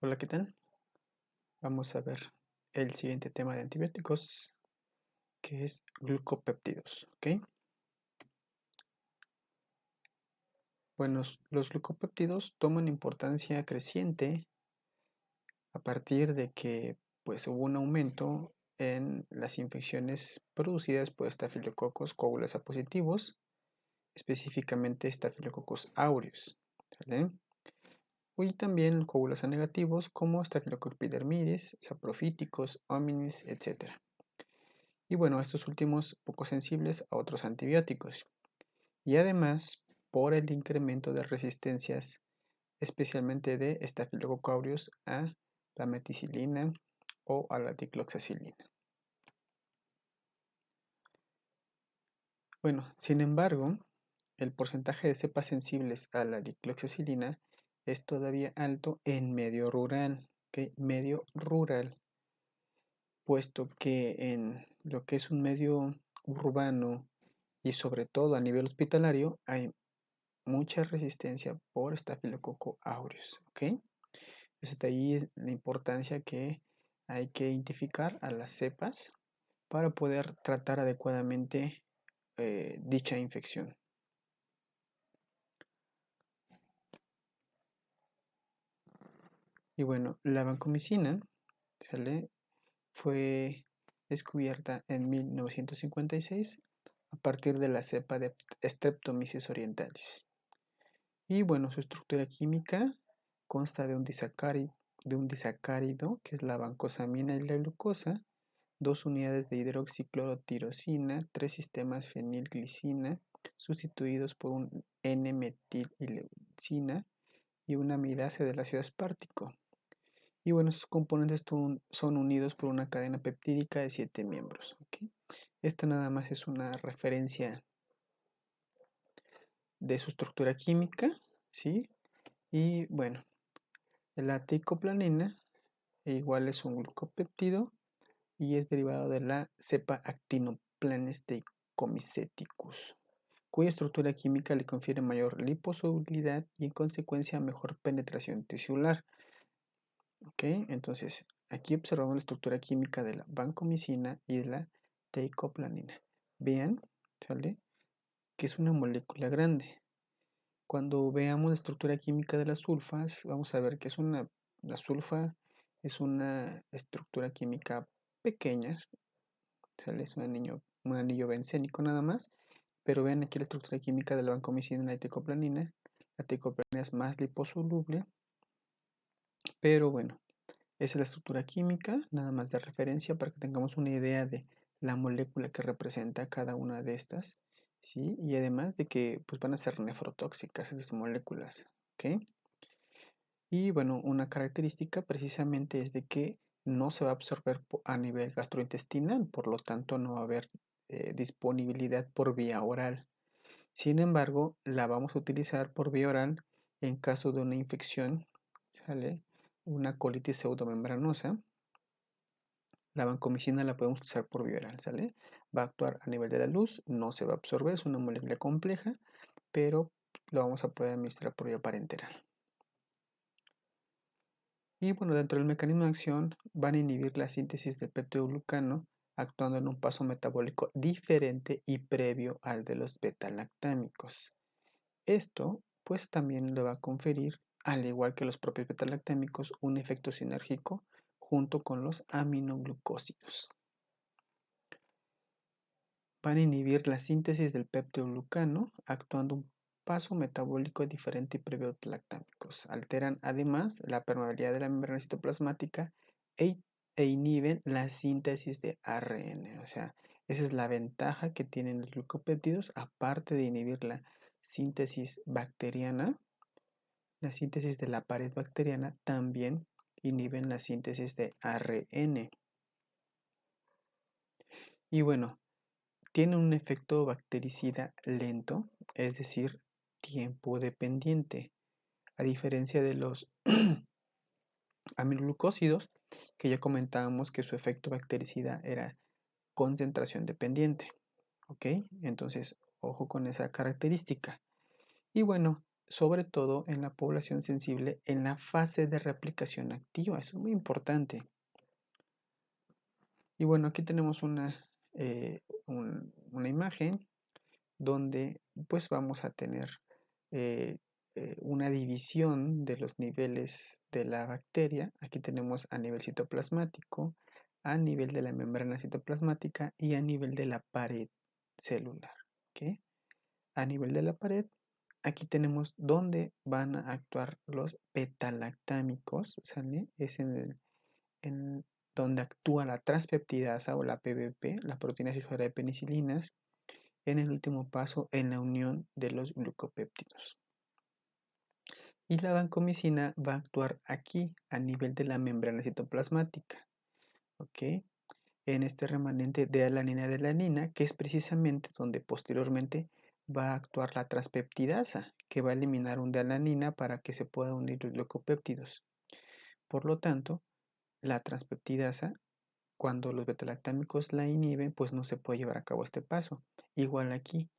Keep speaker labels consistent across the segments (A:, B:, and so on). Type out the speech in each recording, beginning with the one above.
A: Hola, ¿qué tal? Vamos a ver el siguiente tema de antibióticos, que es glucopéptidos, ¿ok? Bueno, los glucopéptidos toman importancia creciente a partir de que pues, hubo un aumento en las infecciones producidas por Staphylococcus coagulasa positivos, específicamente Staphylococcus aureus, ¿vale? Y también coagulasa negativos como Staphylococcus epidermidis, saprofíticos, hominis, etc. Y bueno, estos últimos poco sensibles a otros antibióticos. Y además por el incremento de resistencias, especialmente de Staphylococcus aureus a la meticilina o a la dicloxacilina. Bueno, sin embargo, el porcentaje de cepas sensibles a la dicloxacilina es todavía alto en medio rural, ¿ok? Medio rural, puesto que en lo que es un medio urbano y sobre todo a nivel hospitalario hay mucha resistencia por Staphylococcus aureus, ¿ok? Entonces de ahí es la importancia que hay que identificar a las cepas para poder tratar adecuadamente dicha infección. Y bueno, la vancomicina fue descubierta en 1956 a partir de la cepa de Streptomyces orientalis. Y bueno, su estructura química consta de un disacárido, que es la vancosamina y la glucosa, 2 unidades de hidroxiclorotirosina, 3 sistemas fenilglicina, sustituidos por un N-metilileucina y una amidasa del ácido aspartico. Y bueno, sus componentes son unidos por una cadena peptídica de 7 miembros. ¿Okay? Esta nada más es una referencia de su estructura química, ¿sí? Y bueno, la teicoplanina igual es un glucopéptido y es derivado de la cepa Actinoplanes teicomiceticus, cuya estructura química le confiere mayor liposolubilidad y en consecuencia mejor penetración tisular. ¿Ok? Entonces, aquí observamos la estructura química de la vancomicina y de la teicoplanina. Vean, ¿sale? Que es una molécula grande. Cuando veamos la estructura química de las sulfas, vamos a ver que la sulfa es una estructura química pequeña, ¿sale? Es un anillo bencénico nada más, pero vean aquí la estructura química de la vancomicina y la teicoplanina. La teicoplanina es más liposoluble, pero bueno, esa es la estructura química, nada más de referencia para que tengamos una idea de la molécula que representa cada una de estas, ¿sí? Y además de que pues, van a ser nefrotóxicas esas moléculas, ¿ok? Y bueno, una característica precisamente es de que no se va a absorber a nivel gastrointestinal, por lo tanto no va a haber disponibilidad por vía oral. Sin embargo, la vamos a utilizar por vía oral en caso de una infección, ¿sale? Una colitis pseudomembranosa. La vancomicina la podemos utilizar por vía oral, ¿sale? Va a actuar a nivel de la luz, no se va a absorber, es una molécula compleja, pero lo vamos a poder administrar por vía parenteral. Y bueno, dentro del mecanismo de acción van a inhibir la síntesis del peptidoglucano actuando en un paso metabólico diferente y previo al de los beta-lactámicos. Esto pues también le va a conferir, al igual que los propios beta-lactámicos, un efecto sinérgico junto con los aminoglucósidos. Van a inhibir la síntesis del peptidoglucano actuando un paso metabólico diferente y previo a los lactámicos. Alteran además la permeabilidad de la membrana citoplasmática e inhiben la síntesis de ARN. O sea, esa es la ventaja que tienen los glucopéptidos, aparte de inhibir la síntesis bacteriana, la síntesis de la pared bacteriana también inhiben la síntesis de ARN. Y bueno, tiene un efecto bactericida lento, es decir, tiempo dependiente, a diferencia de los aminoglucósidos, que ya comentábamos que su efecto bactericida era concentración dependiente. ¿Ok? Entonces, ojo con esa característica. Y bueno, sobre todo en la población sensible en la fase de replicación activa. Eso es muy importante. Y bueno, aquí tenemos una imagen donde pues vamos a tener una división de los niveles de la bacteria. Aquí tenemos a nivel citoplasmático, a nivel de la membrana citoplasmática y a nivel de la pared celular. ¿Okay? A nivel de la pared, aquí tenemos donde van a actuar los beta-lactámicos, ¿sale? Es en donde actúa la transpeptidasa o la PBP, la proteína fijadora de penicilinas, en el último paso en la unión de los glucopéptidos. Y la vancomicina va a actuar aquí a nivel de la membrana citoplasmática, ¿ok? En este remanente de alanina, que es precisamente donde posteriormente va a actuar la transpeptidasa, que va a eliminar un de alanina para que se puedan unir los glucopéptidos. Por lo tanto, la transpeptidasa, cuando los betalactámicos la inhiben, pues no se puede llevar a cabo este paso. Igual aquí,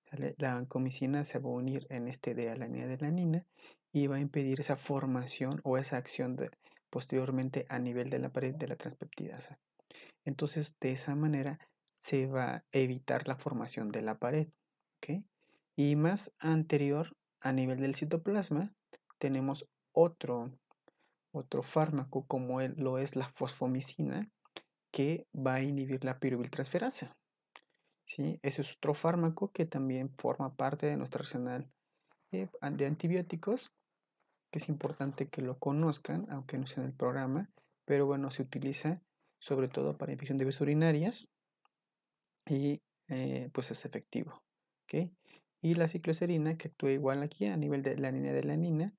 A: ¿sale? La vancomicina se va a unir en este de alanina y va a impedir esa formación o esa acción posteriormente a nivel de la pared de la transpeptidasa. Entonces, de esa manera se va a evitar la formación de la pared. ¿Okay? Y más anterior, a nivel del citoplasma, tenemos otro fármaco como lo es la fosfomicina, que va a inhibir la piruviltransferasa. ¿Sí? Ese es otro fármaco que también forma parte de nuestro arsenal de antibióticos, que es importante que lo conozcan, aunque no sea en el programa, pero bueno, se utiliza sobre todo para infección de vías urinarias y pues es efectivo. ¿Okay? Y la cicloserina, que actúa igual aquí a nivel de la línea de la lanina,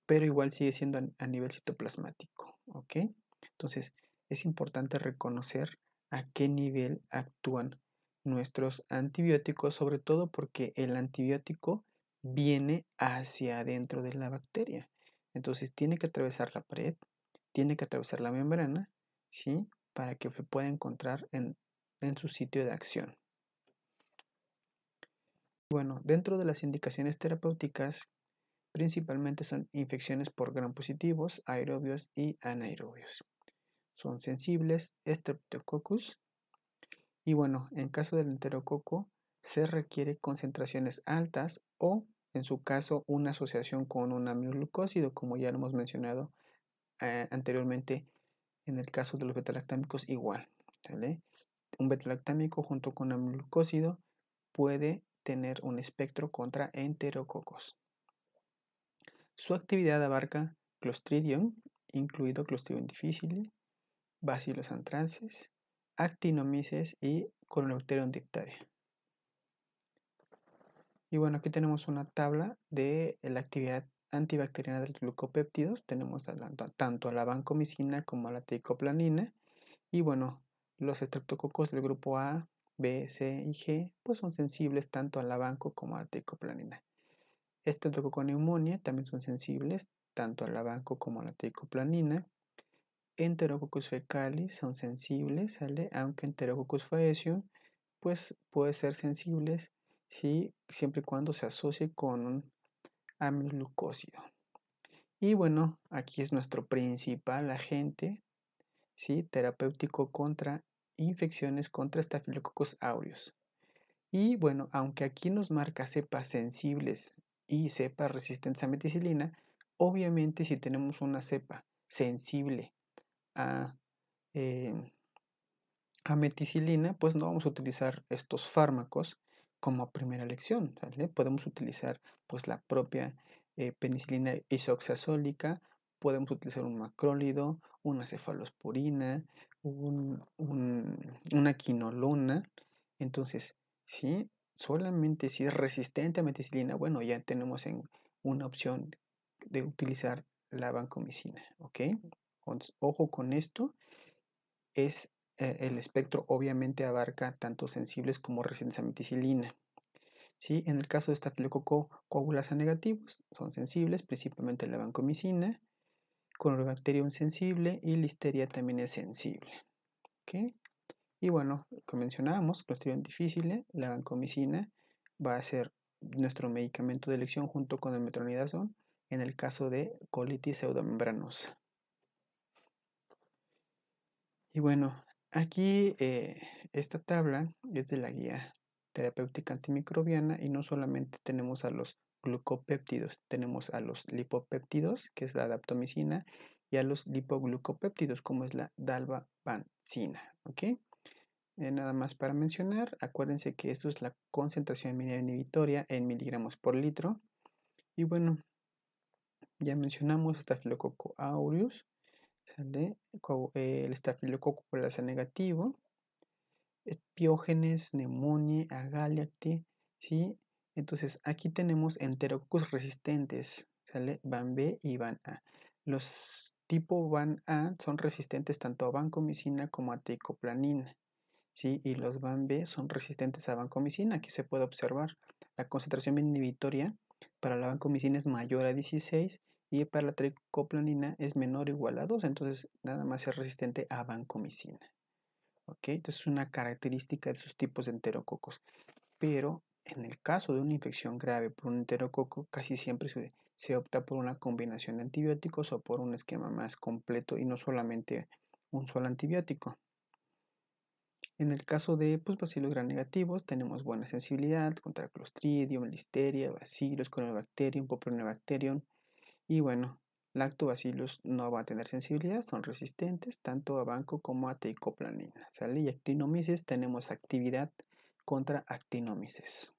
A: pero igual sigue siendo a nivel citoplasmático. ¿Ok? Entonces, es importante reconocer a qué nivel actúan nuestros antibióticos, sobre todo porque el antibiótico viene hacia adentro de la bacteria. Entonces, tiene que atravesar la pared, tiene que atravesar la membrana, ¿sí? Para que se pueda encontrar en su sitio de acción. Bueno, dentro de las indicaciones terapéuticas, principalmente son infecciones por gram positivos, aerobios y anaerobios. Son sensibles, Streptococcus. Y bueno, en caso del enterococo, se requiere concentraciones altas o, en su caso, una asociación con un aminoglucósido, como ya lo hemos mencionado anteriormente en el caso de los betalactámicos igual. ¿Vale? Un betalactámico junto con un aminoglucósido puede tener un espectro contra enterococos. Su actividad abarca Clostridium, incluido Clostridium difficile, Bacillus anthracis, Actinomyces y Corynebacterium diphtheria. Y bueno, aquí tenemos una tabla de la actividad antibacteriana de los glucopéptidos. Tenemos tanto a la vancomicina como a la teicoplanina. Y bueno, los estreptococos del grupo A, B, C y G pues son sensibles tanto a la vanco como a la teicoplanina. Streptococcus pneumoniae también son sensibles tanto a la vanco como a la teicoplanina. Enterococcus fecalis son sensibles, ¿sale? Aunque Enterococcus faecium pues puede ser sensibles siempre y cuando se asocie con un aminoglucósido. Y bueno, aquí es nuestro principal agente, ¿sí? Terapéutico contra infecciones contra Staphylococcus aureus. Y bueno, aunque aquí nos marca cepas sensibles y cepas resistentes a meticilina, obviamente si tenemos una cepa sensible a, meticilina, pues no vamos a utilizar estos fármacos como primera elección, ¿vale? Podemos utilizar pues la propia penicilina isoxazólica, podemos utilizar un macrólido, una cefalosporina, una quinolona. Entonces, ¿sí? Solamente si es resistente a meticilina, bueno, ya tenemos una opción de utilizar la vancomicina, ¿ok? Ojo con esto, el espectro obviamente abarca tanto sensibles como resistentes a meticilina. ¿Sí? En el caso de Staphylococcus coagulasa negativos, son sensibles, principalmente la vancomicina, Corynebacterium sensible y Listeria también es sensible. ¿Okay? Y bueno, como mencionábamos, Clostridium difficile, la vancomicina va a ser nuestro medicamento de elección junto con el metronidazol en el caso de colitis pseudomembranosa. Y bueno, aquí esta tabla es de la guía terapéutica antimicrobiana y no solamente tenemos a los glucopéptidos, tenemos a los lipopéptidos, que es la daptomicina, y a los lipoglucopéptidos, como es la dalbavancina, ¿ok? Nada más para mencionar, acuérdense que esto es la concentración inhibitoria en miligramos por litro. Y bueno, ya mencionamos Staphylococcus aureus, ¿sale? El estafilococo polasa negativo, Piógenes, Pneumoniae, Agaliacti, ¿sí? Entonces aquí tenemos enterococos resistentes, ¿sale? Van B y Van A. Los tipo Van A son resistentes tanto a vancomicina como a teicoplanina, ¿sí? Y los Van B son resistentes a vancomicina. Aquí se puede observar la concentración inhibitoria para la vancomicina es mayor a 16 y para la teicoplanina es menor o igual a 2, entonces nada más es resistente a vancomicina. ¿Ok? Entonces es una característica de esos tipos de enterococos. Pero en el caso de una infección grave por un enterococo, casi siempre se opta por una combinación de antibióticos o por un esquema más completo y no solamente un solo antibiótico. En el caso de bacilos gram negativos, tenemos buena sensibilidad contra Clostridium, Listeria, Bacillus, Corynebacterium, Propionibacterium. Y bueno, Lactobacillus no va a tener sensibilidad, son resistentes tanto a vanco como a teicoplanina. ¿Sale? Y Actinomyces tenemos actividad contra Actinomyces.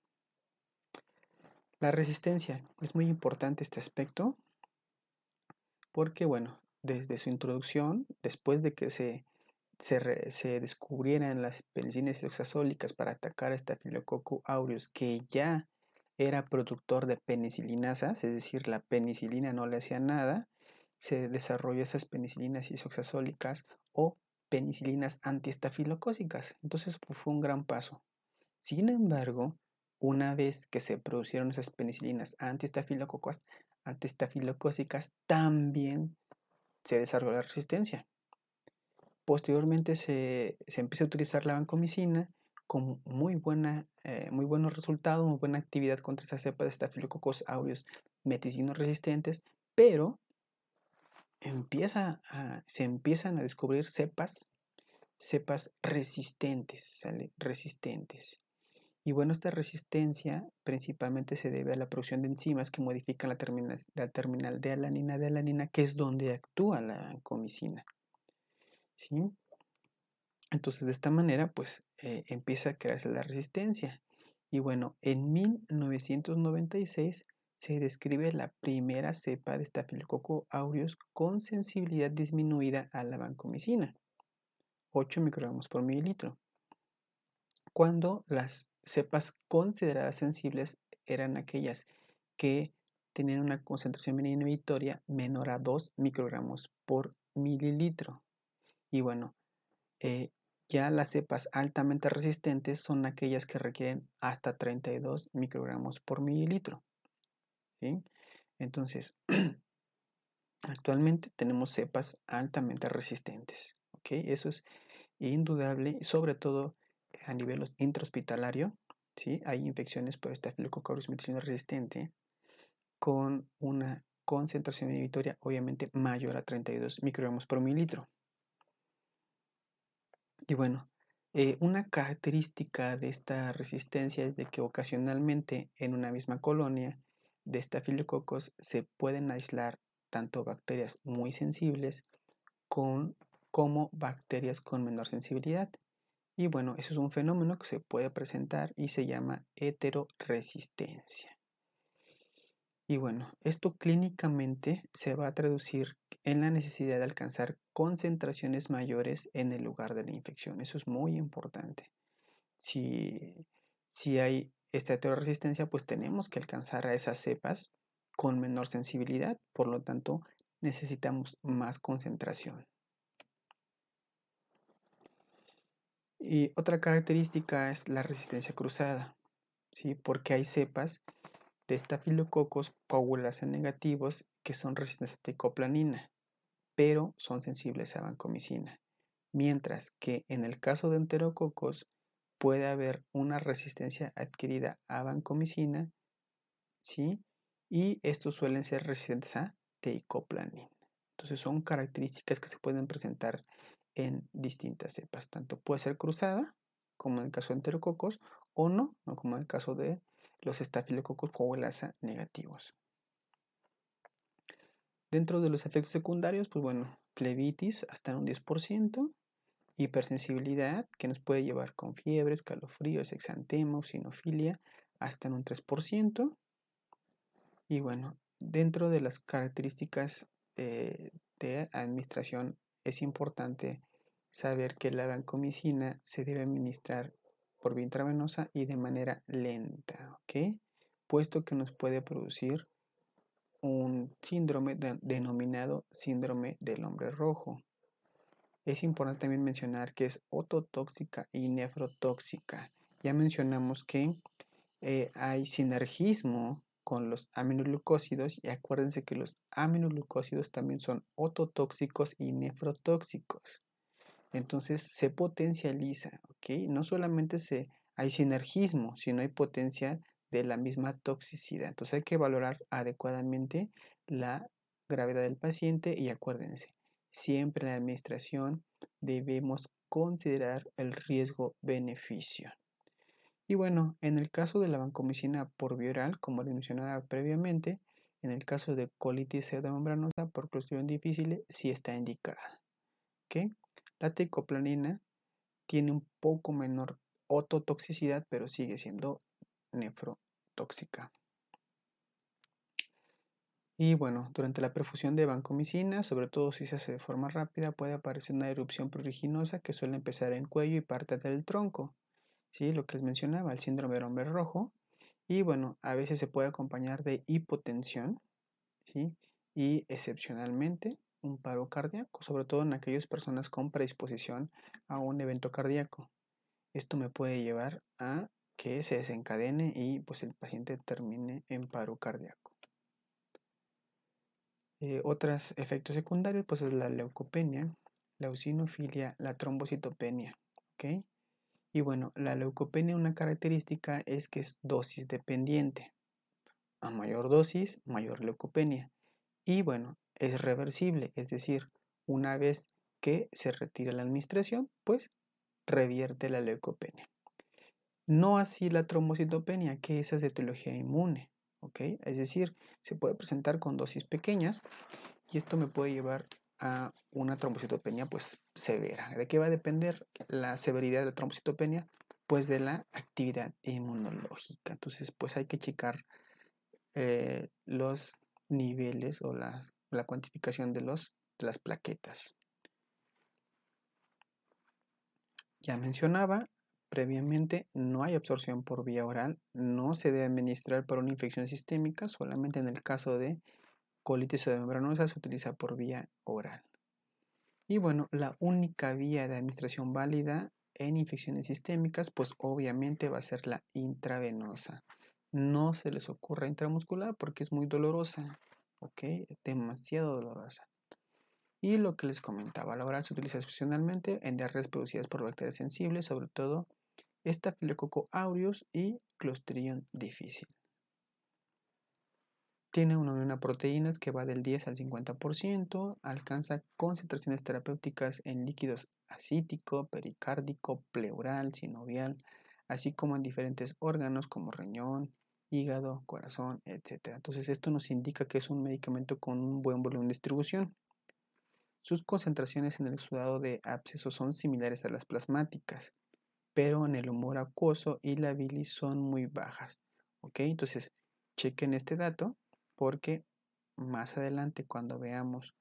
A: La resistencia es muy importante este aspecto porque, bueno, desde su introducción, después de que se descubrieran las penicilinas hidroxazólicas para atacar a Staphylococcus aureus, que ya era productor de penicilinasas, es decir, la penicilina no le hacía nada, se desarrolló esas penicilinas isoxazólicas o penicilinas antiestafilocócicas. Entonces fue un gran paso. Sin embargo, una vez que se produjeron esas penicilinas antiestafilocócicas, también se desarrolló la resistencia. Posteriormente se empieza a utilizar la vancomicina con muy buenos resultados, muy buena actividad contra esas cepas de Staphylococcus aureus meticinos resistentes, pero se empiezan a descubrir cepas resistentes, ¿sale? Resistentes. Y bueno, esta resistencia principalmente se debe a la producción de enzimas que modifican la terminal de alanina, que es donde actúa la vancomicina, ¿sí? Entonces, de esta manera, empieza a crearse la resistencia. Y bueno, en 1996 se describe la primera cepa de Staphylococcus aureus con sensibilidad disminuida a la vancomicina, 8 microgramos por mililitro, cuando las cepas consideradas sensibles eran aquellas que tenían una concentración inhibitoria menor a 2 microgramos por mililitro. Y bueno, ya las cepas altamente resistentes son aquellas que requieren hasta 32 microgramos por mililitro, ¿sí? Entonces, actualmente tenemos cepas altamente resistentes, ¿ok? Eso es indudable, sobre todo a nivel intrahospitalario, ¿sí? Hay infecciones por Staphylococcus aureus meticino resistente con una concentración inhibitoria obviamente mayor a 32 microgramos por mililitro. Y bueno, una característica de esta resistencia es de que ocasionalmente en una misma colonia de estafilococos se pueden aislar tanto bacterias muy sensibles como bacterias con menor sensibilidad. Y bueno, eso es un fenómeno que se puede presentar y se llama heteroresistencia. Y bueno, esto clínicamente se va a traducir en la necesidad de alcanzar concentraciones mayores en el lugar de la infección. Eso es muy importante. Si hay esta heteroresistencia, pues tenemos que alcanzar a esas cepas con menor sensibilidad, por lo tanto necesitamos más concentración. Y otra característica es la resistencia cruzada, ¿sí? Porque hay cepas de estafilococos coagulasa negativos que son resistentes a teicoplanina, pero son sensibles a vancomicina. Mientras que en el caso de enterococos puede haber una resistencia adquirida a vancomicina, ¿sí? Y estos suelen ser resistentes a teicoplanin. Entonces son características que se pueden presentar en distintas cepas. Tanto puede ser cruzada, como en el caso de enterococos, o no, como en el caso de los estafilococos coagulasa negativos. Dentro de los efectos secundarios, pues bueno, flebitis hasta en un 10%, hipersensibilidad que nos puede llevar con fiebre, escalofríos, exantema, eosinofilia hasta en un 3%. Y bueno, dentro de las características de administración es importante saber que la vancomicina se debe administrar por vía intravenosa y de manera lenta, ¿ok? Puesto que nos puede producir un síndrome denominado síndrome del hombre rojo. Es importante también mencionar que es ototóxica y nefrotóxica. Ya mencionamos que hay sinergismo con los aminoglucósidos y acuérdense que los aminoglucósidos también son ototóxicos y nefrotóxicos. Entonces se potencializa, ¿ok? No solamente hay sinergismo, sino hay potencia de la misma toxicidad. Entonces hay que valorar adecuadamente la gravedad del paciente y acuérdense, siempre en la administración debemos considerar el riesgo-beneficio. Y bueno, en el caso de la vancomicina por vía oral, como les mencionaba previamente, en el caso de colitis pseudomembranosa por Clostridium difficile, sí está indicada. ¿Ok? La teicoplanin tiene un poco menor ototoxicidad, pero sigue siendo nefrotóxica. Y bueno, durante la perfusión de vancomicina, sobre todo si se hace de forma rápida, puede aparecer una erupción pruriginosa que suele empezar en cuello y parte del tronco. ¿Sí? Lo que les mencionaba, el síndrome del hombre rojo. Y bueno, a veces se puede acompañar de hipotensión, ¿sí? Y excepcionalmente un paro cardíaco, sobre todo en aquellas personas con predisposición a un evento cardíaco. Esto me puede llevar a que se desencadene y pues el paciente termine en paro cardíaco. Otros efectos secundarios pues es la leucopenia, la eosinofilia, la trombocitopenia, ¿ok? Y bueno, la leucopenia, una característica es que es dosis dependiente. A mayor dosis, mayor leucopenia. Y bueno, es reversible, es decir, una vez que se retira la administración, pues revierte la leucopenia. No así la trombocitopenia, que esa es de etiología inmune, ¿ok? Es decir, se puede presentar con dosis pequeñas y esto me puede llevar a una trombocitopenia pues severa. ¿De qué va a depender la severidad de la trombocitopenia? Pues de la actividad inmunológica. Entonces, pues hay que checar los niveles o la cuantificación de las plaquetas. Ya mencionaba previamente, no hay absorción por vía oral, no se debe administrar por una infección sistémica, solamente en el caso de colitis pseudomembranosa se utiliza por vía oral. Y bueno, la única vía de administración válida en infecciones sistémicas, pues obviamente va a ser la intravenosa. No se les ocurra intramuscular porque es muy dolorosa, ¿ok? Demasiado dolorosa. Y lo que les comentaba, la oral se utiliza excepcionalmente en diarreas producidas por bacterias sensibles, sobre todo Staphylococcus aureus y Clostridium difficile. Tiene una proteínas que va del 10 al 50%, alcanza concentraciones terapéuticas en líquidos acítico, pericárdico, pleural, sinovial, así como en diferentes órganos como riñón, hígado, corazón, etc. Entonces esto nos indica que es un medicamento con un buen volumen de distribución. Sus concentraciones en el exudado de absceso son similares a las plasmáticas, pero en el humor acuoso y la bilis son muy bajas. ¿Ok? Entonces, chequen este dato porque más adelante cuando veamos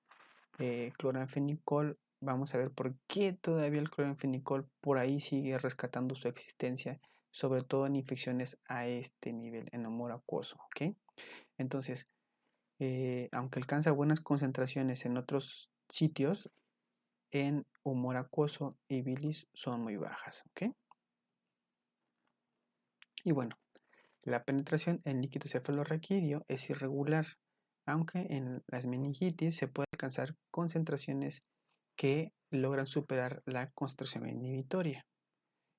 A: cloranfenicol, vamos a ver por qué todavía el cloranfenicol por ahí sigue rescatando su existencia, sobre todo en infecciones a este nivel, en humor acuoso. ¿Ok? Entonces, aunque alcanza buenas concentraciones en otros sitios, en humor acuoso y bilis son muy bajas. ¿Ok? Y bueno, la penetración en líquido cefalorraquídeo es irregular, aunque en las meningitis se puede alcanzar concentraciones que logran superar la concentración inhibitoria.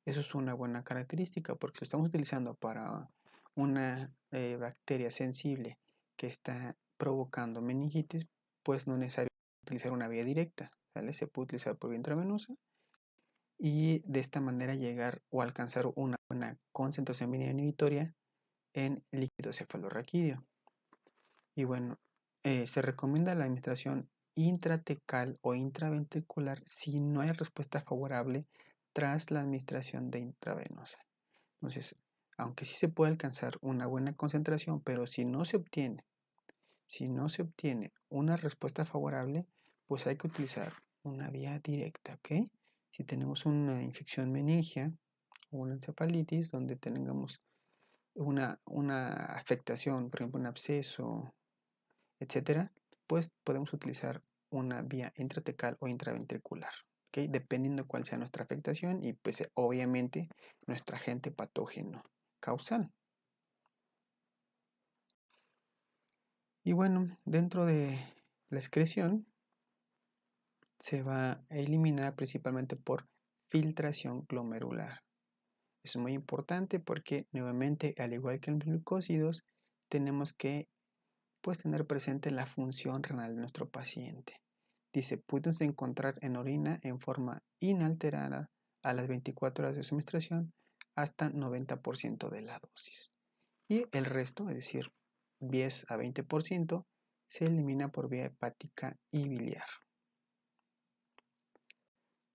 A: Eso es una buena característica porque si lo estamos utilizando para una bacteria sensible que está provocando meningitis, pues no es necesario utilizar una vía directa, ¿sale? Se puede utilizar por vía intravenosa y de esta manera llegar o alcanzar una buena concentración mínima inhibitoria en líquido cefalorraquídeo. Y bueno, se recomienda la administración intratecal o intraventricular si no hay respuesta favorable tras la administración de intravenosa. Entonces, aunque sí se puede alcanzar una buena concentración, pero si no se obtiene una respuesta favorable, pues hay que utilizar una vía directa, ¿ok? Si tenemos una infección meningia o una encefalitis donde tengamos una afectación, por ejemplo, un absceso, etcétera, pues podemos utilizar una vía intratecal o intraventricular, ¿ok? Dependiendo cuál sea nuestra afectación y pues obviamente nuestro agente patógeno causal. Y bueno, dentro de la excreción se va a eliminar principalmente por filtración glomerular. Es muy importante porque nuevamente, al igual que en los glucósidos, tenemos que pues tener presente la función renal de nuestro paciente. Dice, pueden encontrar en orina en forma inalterada a las 24 horas de su administración hasta 90% de la dosis. Y el resto, es decir, 10 a 20%, se elimina por vía hepática y biliar.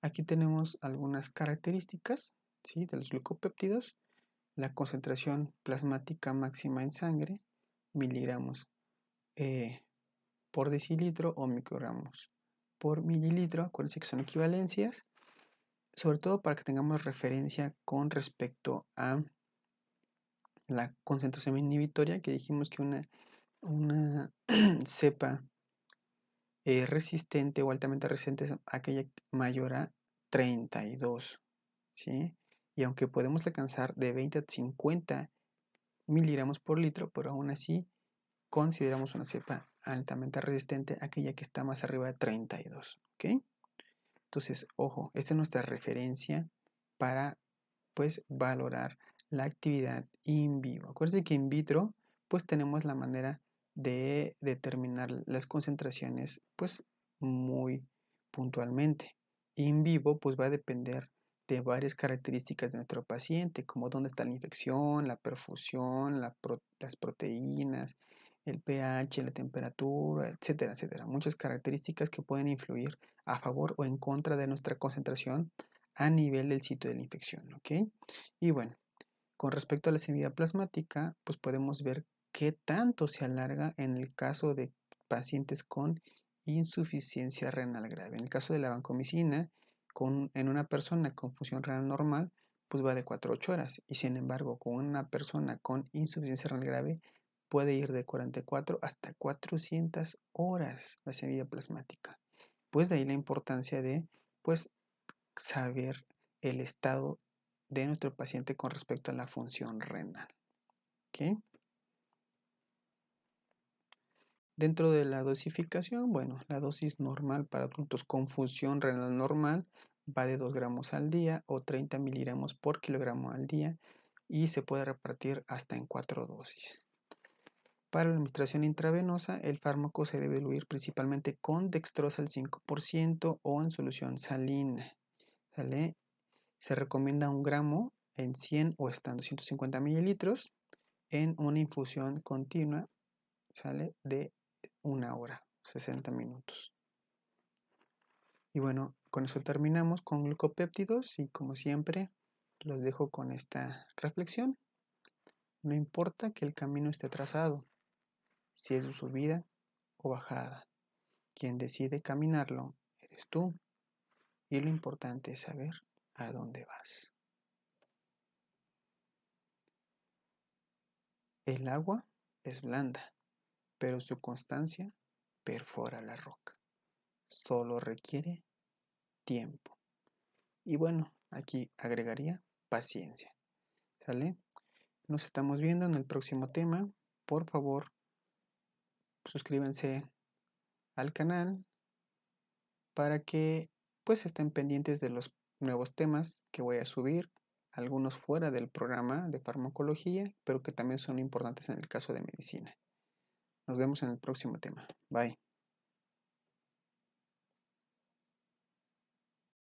A: Aquí tenemos algunas características, ¿sí?, de los glucopéptidos. La concentración plasmática máxima en sangre, miligramos por decilitro o microgramos por mililitro. Acuérdense que son equivalencias, sobre todo para que tengamos referencia con respecto a la concentración inhibitoria, que dijimos que una cepa resistente o altamente resistente es aquella mayor a 32, ¿sí? Y aunque podemos alcanzar de 20 a 50 miligramos por litro, pero aún así consideramos una cepa altamente resistente aquella que está más arriba de 32, ¿ok? Entonces, ojo, esta es nuestra referencia para, pues, valorar la actividad in vivo. Acuérdense que in vitro, pues, tenemos la manera de determinar las concentraciones, pues, muy puntualmente. In vivo, pues, va a depender de varias características de nuestro paciente, como dónde está la infección, la perfusión, las proteínas, el pH, la temperatura, etcétera, etcétera. Muchas características que pueden influir a favor o en contra de nuestra concentración a nivel del sitio de la infección, ¿ok? Y bueno, con respecto a la sensibilidad plasmática, pues podemos ver qué tanto se alarga en el caso de pacientes con insuficiencia renal grave. En el caso de la vancomicina, en una persona con función renal normal, pues va de 4 a 8 horas. Y sin embargo, con una persona con insuficiencia renal grave, puede ir de 44 hasta 400 horas la sensibilidad plasmática. Pues de ahí la importancia de, pues, saber el estado de nuestro paciente con respecto a la función renal. ¿Okay? Dentro de la dosificación, bueno, la dosis normal para adultos con función renal normal va de 2 gramos al día o 30 miligramos por kilogramo al día y se puede repartir hasta en 4 dosis. Para la administración intravenosa, el fármaco se debe diluir principalmente con dextrosa al 5% o en solución salina. ¿Sale? Se recomienda 1 gramo en 100 o hasta 250 mililitros en una infusión continua, ¿sale?, de 1 hora, 60 minutos. Y bueno, con eso terminamos con glucopéptidos y como siempre los dejo con esta reflexión. No importa que el camino esté trazado, si es de subida o bajada, quien decide caminarlo eres tú y lo importante es saber a dónde vas. El agua es blanda, pero su constancia perfora la roca. Solo requiere tiempo. Y bueno, aquí agregaría paciencia. ¿Sale? Nos estamos viendo en el próximo tema. Por favor, suscríbanse al canal para que pues estén pendientes de los nuevos temas que voy a subir algunos fuera del programa de farmacología, pero que también son importantes en el caso de medicina. Nos vemos en el próximo tema. Bye.